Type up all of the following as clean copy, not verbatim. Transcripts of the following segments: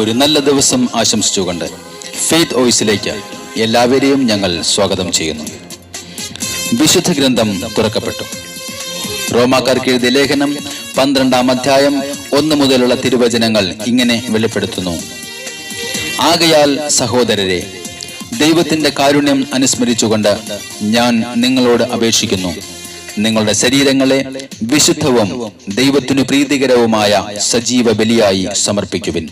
ഒരു നല്ല ദിവസം ആശംസിച്ചുകൊണ്ട് ഫെയ്ത്ത് വോയിസിലേക്ക് എല്ലാവരെയും ഞങ്ങൾ സ്വാഗതം ചെയ്യുന്നു. വിശുദ്ധ ഗ്രന്ഥം തുറക്കപ്പെട്ടു. റോമാക്കാർക്ക് എഴുതിയ ലേഖനം 12-ാം അധ്യായം 1 മുതലുള്ള തിരുവചനങ്ങൾ ഇങ്ങനെ വെളിപ്പെടുത്തുന്നു. ആകയാൽ സഹോദരരെ, ദൈവത്തിന്റെ കാരുണ്യം അനുസ്മരിച്ചുകൊണ്ട് ഞാൻ നിങ്ങളോട് അപേക്ഷിക്കുന്നു, നിങ്ങളുടെ ശരീരങ്ങളെ വിശുദ്ധവും ദൈവത്തിനു പ്രീതികരവുമായ സജീവ ബലിയായി സമർപ്പിക്കുവിൻ.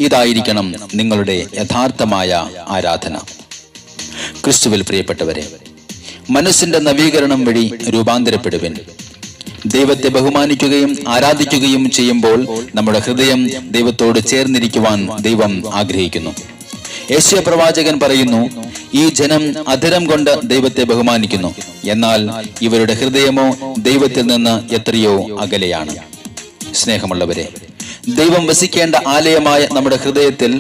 ഇതായിരിക്കണം നിങ്ങളുടെ യഥാർത്ഥമായ ആരാധന. ക്രിസ്തുവിൽ പ്രിയപ്പെട്ടവരെ, മനസ്സിന്റെ നവീകരണം വഴി രൂപാന്തരപ്പെടുവിൻ. ദൈവത്തെ ബഹുമാനിക്കുകയും ആരാധിക്കുകയും ചെയ്യുമ്പോൾ നമ്മുടെ ഹൃദയം ദൈവത്തോട് ചേർന്നിരിക്കുവാൻ ദൈവം ആഗ്രഹിക്കുന്നു. യെശയ്യാ പ്രവാചകൻ പറയുന്നു, ഈ ജനം അധരം കൊണ്ട് ദൈവത്തെ ബഹുമാനിക്കുന്നു, എന്നാൽ ഇവരുടെ ഹൃദയമോ ദൈവത്തിൽ നിന്ന് എത്രയോ അകലെയാണ്. സ്നേഹമുള്ളവരെ, ദൈവം വസിക്കേണ്ട ആലയമായ നമ്മുടെ ഹൃദയത്തിൽ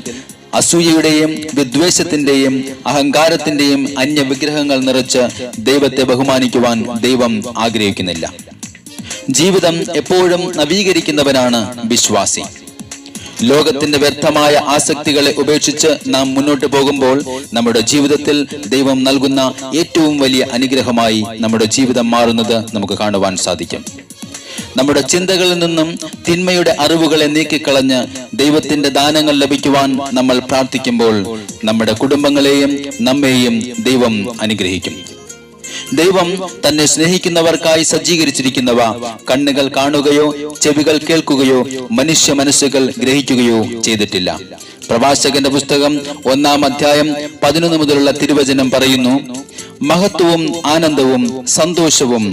അസൂയയുടെയും വിദ്വേഷത്തിന്റെയും അഹങ്കാരത്തിന്റെയും അന്യവിഗ്രഹങ്ങൾ നിറച്ച് ദൈവത്തെ ബഹുമാനിക്കുവാൻ ദൈവം ആഗ്രഹിക്കുന്നില്ല. ജീവിതം എപ്പോഴും നവീകരിക്കുന്നവനാണ് വിശ്വാസി. ലോകത്തിന്റെ വ്യർത്ഥമായ ആസക്തികളെ ഉപേക്ഷിച്ച് നാം മുന്നോട്ട് പോകുമ്പോൾ നമ്മുടെ ജീവിതത്തിൽ ദൈവം നൽകുന്ന ഏറ്റവും വലിയ അനുഗ്രഹമായി നമ്മുടെ ജീവിതം മാറുന്നത് നമുക്ക് കാണുവാൻ സാധിക്കും. നമ്മുടെ ചിന്തകളിൽ നിന്നും തിന്മയുടെ അറിവുകളെ നീക്കിക്കളഞ്ഞ് ദൈവത്തിന്റെ ദാനങ്ങൾ ലഭിക്കുവാൻ നമ്മൾ പ്രാർത്ഥിക്കുമ്പോൾ നമ്മുടെ കുടുംബങ്ങളെയും നമ്മെയും ദൈവം അനുഗ്രഹിക്കും. ദൈവം തന്നെ സ്നേഹിക്കുന്നവർക്കായി സജ്ജീകരിച്ചിരിക്കുന്നവ കണ്ണുകൾ കാണുകയോ ചെവികൾ കേൾക്കുകയോ മനുഷ്യ മനസ്സുകൾ ഗ്രഹിക്കുകയോ ചെയ്തിട്ടില്ല. പ്രവാചകന്റെ പുസ്തകം 1-ാം അധ്യായം 11 മുതലുള്ള തിരുവചനം പറയുന്നു, മഹത്വവും ആനന്ദവും സന്തോഷവും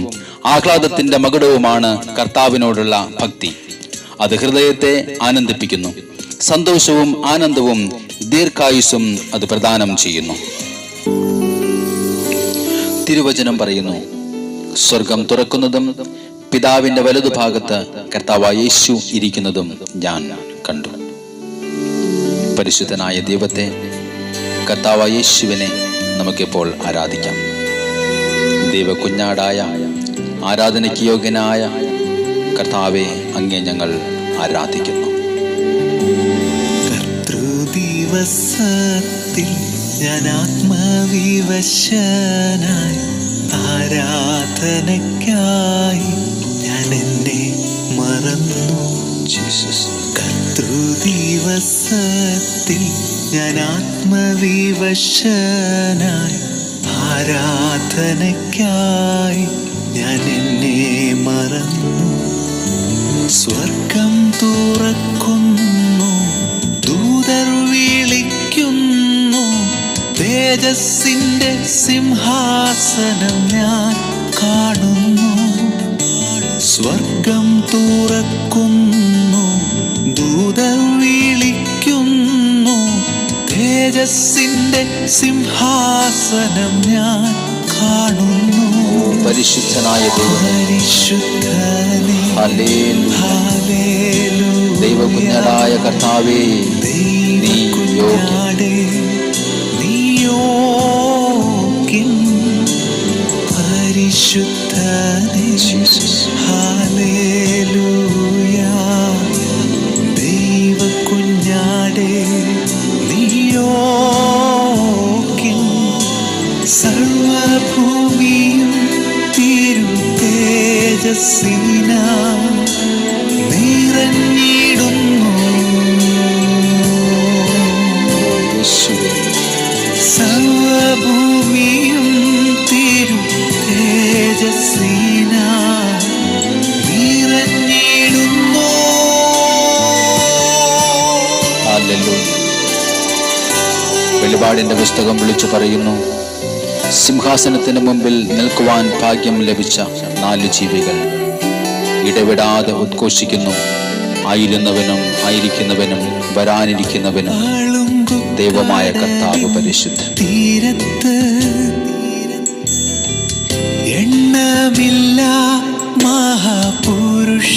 ആഹ്ലാദത്തിന്റെ മകുടവുമാണ് കർത്താവിനോടുള്ള ഭക്തി. അത് ഹൃദയത്തെ ആനന്ദിപ്പിക്കുന്നു. സന്തോഷവും ആനന്ദവും ദീർഘായുസ്സും അത് പ്രദാനം ചെയ്യുന്നു. തിരുവചനം പറയുന്നു, സ്വർഗം തുറക്കുന്നതും പിതാവിന്റെ വലതുഭാഗത്ത് കർത്താവായ യേശു ഇരിക്കുന്നതും ഞാൻ കണ്ടു. പരിശുദ്ധനായ ദൈവത്തെ, കർത്താവായ യേശുവിനെ നമുക്കിപ്പോൾ ആരാധിക്കാം. ദൈവകുഞ്ഞാടായ ആരാധനയ്ക്ക് യോഗ്യനായ കർത്താവെ, അങ്ങേ ഞങ്ങൾ ആരാധിക്കുന്നു. കർത്തൃദിവസത്തിൽ ഞാൻ ആത്മവിവശനായി ആരാധനയ്ക്കായി ഞാൻ എന്നെ മറന്നു. കർത്തൃദിവസത്തിൽ ഞാൻ ആത്മവിവശനായി ആരാധനയ്ക്കായി ഞാൻ എന്നെ മറന്നു. സ്വർഗം തുറക്കുന്നു, ദൂതർ വിളിക്കുന്നു, തേജസ്സിന്റെ സിംഹാസനം ഞാൻ കാണുന്നു. സ്വർഗം തുറക്കുന്നു, ദൂതർ വിളിക്കുന്നു, തേജസ്സിന്റെ സിംഹാസനം ഞാൻ കാണുന്നു. പരിശുദ്ധനായ പരിശുദ്ധനേ, ഹല്ലേലൂയ. ദൈവകുഞ്ഞാടായ കർത്താവേ, നീ യോഗ്യൻ. പരിശുദ്ധനേ, ഹല്ലേലൂയ. ദൈവകുഞ്ഞാടേ, നീ യോഗ്യൻ. സർവഭൂമിയും തിരു തേജസ്സിനാൽ നിറഞ്ഞിടുന്നു. സർവഭൂമിയും തിരു തേജസ്സിനാൽ നിറഞ്ഞിടുന്നു. വെളിപാടിന്റെ പുസ്തകം വിളിച്ചു പറയുന്നു, സിംഹാസനത്തിന് മുമ്പിൽ നിൽക്കുവാൻ ഭാഗ്യം ലഭിച്ച 4 ജീവികൾ ഇടവിടാതെ ഉദ്ഘോഷിക്കുന്നു, ആയിരുന്നവനും ആയിരിക്കുന്നവനും വരാനിരിക്കുന്നവനും ദൈവമായ കർത്താവ് പരിശുദ്ധൻ. തീരത്ത് എണ്ണമില്ല മഹാപുരുഷാരം,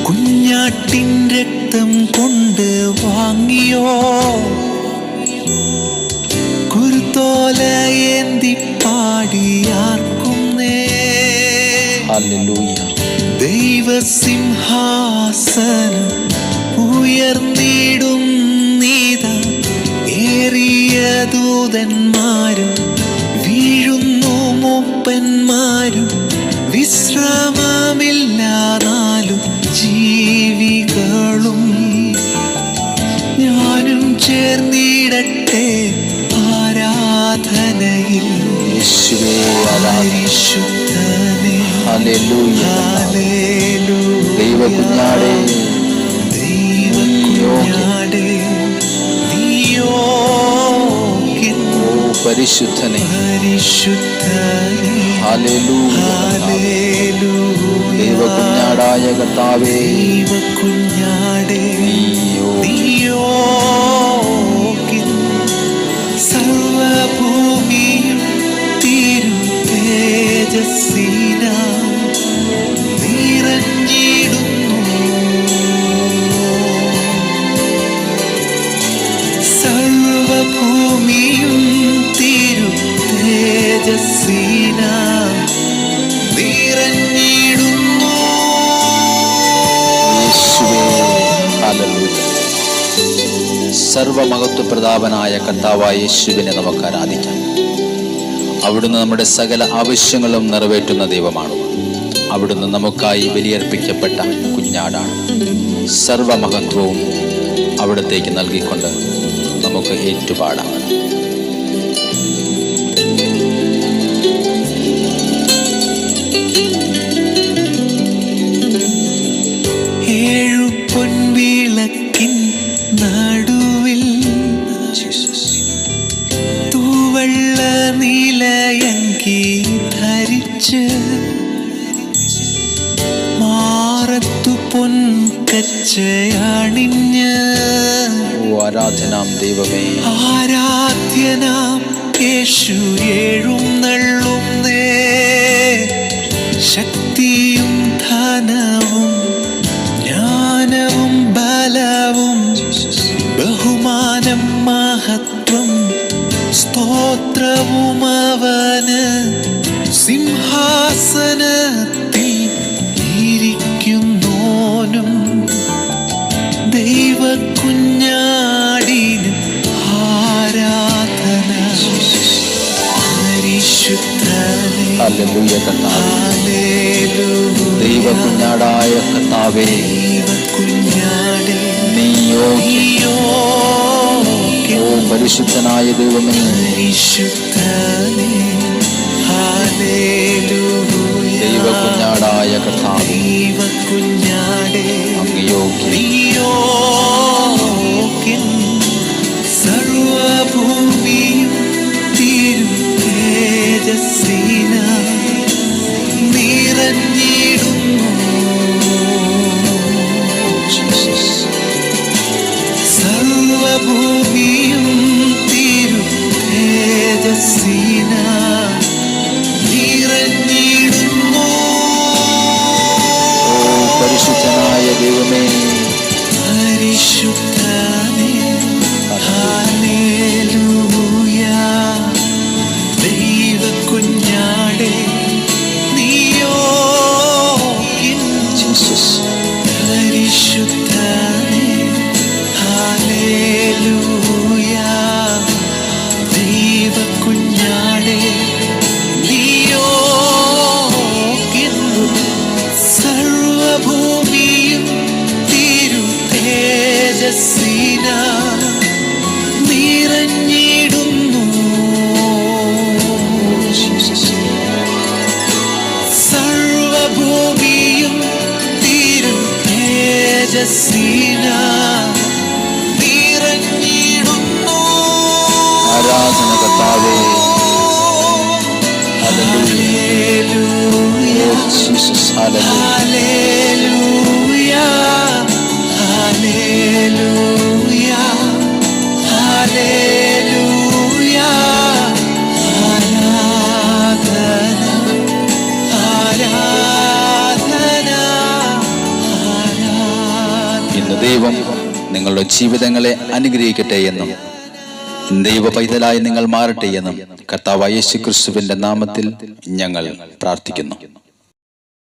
കുഞ്ഞാട്ടിൻ രക്തം കൊണ്ട് വാങ്ങിയോ, കുരുത്തോലയേന്തി പാടിയാർക്കുന്നേ. ഹല്ലേലൂയ. ദൈവസിംഹാസനം ഉയർന്നിടും നീതാ ഏറിയ ദൂതന്മാരും വീഴുന്നു മൂപ്പന്മാരും വിശ്രമമില്ലാതാലും ജീവികളും ഞാനും ചേർന്നിടട്ടെ ആരാധനയിൽ യേശുവേ പരിശുദ്ധനേ ഹല്ലേലൂയ. ഹല്ലേലൂയ. ദൈവകുഞ്ഞാടേ ദൈവകുഞ്ഞാടേ നീയോഗ്യൻ ഓ പരിശുദ്ധനെ പരിശുദ്ധനേ ഹല്ലേലൂയ. ഹല്ലേലൂയ. ദൈവകുഞ്ഞാടായ കർത്താവേ ദൈവകുഞ്ഞാടേ നീയോഗ്യൻ. നീയോഗ്യൻ സർവഭൂമിയും തിരു തേജസ്സിനാൽ നിറഞ്ഞിടുന്നു. സർവഭൂമിയും തിരു തേജസ്സിനാൽ നിറഞ്ഞിടുന്നു. യേശുവേ ഹല്ലേലൂയ. സർവമഹത്വപ്രതാപനായ കർത്താവായ യേശുവിനെ നമുക്ക് ആരാധിക്കാം. അവിടുന്ന് നമ്മുടെ സകല ആവശ്യങ്ങളും നിറവേറ്റുന്ന ദൈവമാണ്. അവിടുന്ന് നമുക്കായി ബലിയർപ്പിക്കപ്പെട്ട കുഞ്ഞാടാണ്. സർവമഹത്വവും അവിടത്തേക്ക് നൽകിക്കൊണ്ട് നമുക്ക് ഏറ്റുപാടാം. ഏഴു പൊൻവിളക്കിൻ നടുവിൽ തൂവെള്ള നീലയങ്കി ധരിച്ച് മാറത്തു പൊൻകച്ചയണിഞ്ഞ് ഓ ആരാധനാം ദൈവമേ ആരാധ്യനാം യേശു എഴുന്നള്ളുന്നേ. ശക്തിയും ധനവും ജ്ഞാനവും ബലവും ബഹുമാനം മഹത്വം സ്തോത്രവും അവന് സിംഹാസനത്തിൽ ഇരിക്കുന്നോനും ദൈവകുഞ്ഞാടിന് ആരാധന. പരിശുദ്ധനേ ഹല്ലേലൂയ കർത്താവേ. ഹല്ലേലൂയ. ദൈവകുഞ്ഞാടായ കർത്താവേ ദൈവകുഞ്ഞാടേ നീയോഗ്യൻ. ഓ നീയോഗ്യൻ പരിശുദ്ധനായ ദൈവമേ പരിശുദ്ധനേ. ഹല്ലേലൂയ. ദൈവകുഞ്ഞാടായ കർത്താവേ ദൈവകുഞ്ഞാടേ അങ്ങ് യോഗ്യൻ. നീയോഗ്യൻ സർവഭൂമിയും തിരു തേജസ്സിനാൽ നിറഞ്ഞിടുന്നു. സർവഭൂമിയും തിരു തേജസ്സിനാൽ നിറഞ്ഞിടുന്നു. ഓ പരിശുദ്ധനായ ദൈവമേ പരിശുദ്ധനേ. ഹല്ലേലൂയ. ദൈവകുഞ്ഞാടേ നീയോഗ്യൻ ജീസസ്. പരിശുദ്ധനേ. ഹല്ലേലൂയ. ദൈവകുഞ്ഞാടേ നീയോഗ്യൻ സർവഭൂമിയും തിരു തേജസ്സിനാൽ നിറഞ്ഞിടുന്നു. സർവഭൂമിയും തിരു തേജസ്സിനാൽ നിറഞ്ഞിടുന്നു. ആരാധന കർത്താവേ hallelujah. Hallelujah. Oh Jesus hallelujah. Hallelujah. Hallelujah. ആരാധന ആരാധന ആരാധന. ഇന്ന് ദൈവം നിങ്ങളുടെ ജീവിതങ്ങളെ അനുഗ്രഹിക്കട്ടെ എന്നും ദൈവ പൈതലായി നിങ്ങൾ മാറട്ടെ എന്നും കർത്താവായ യേശുക്രിസ്തുവിന്റെ നാമത്തിൽ ഞങ്ങൾ പ്രാർത്ഥിക്കുന്നു.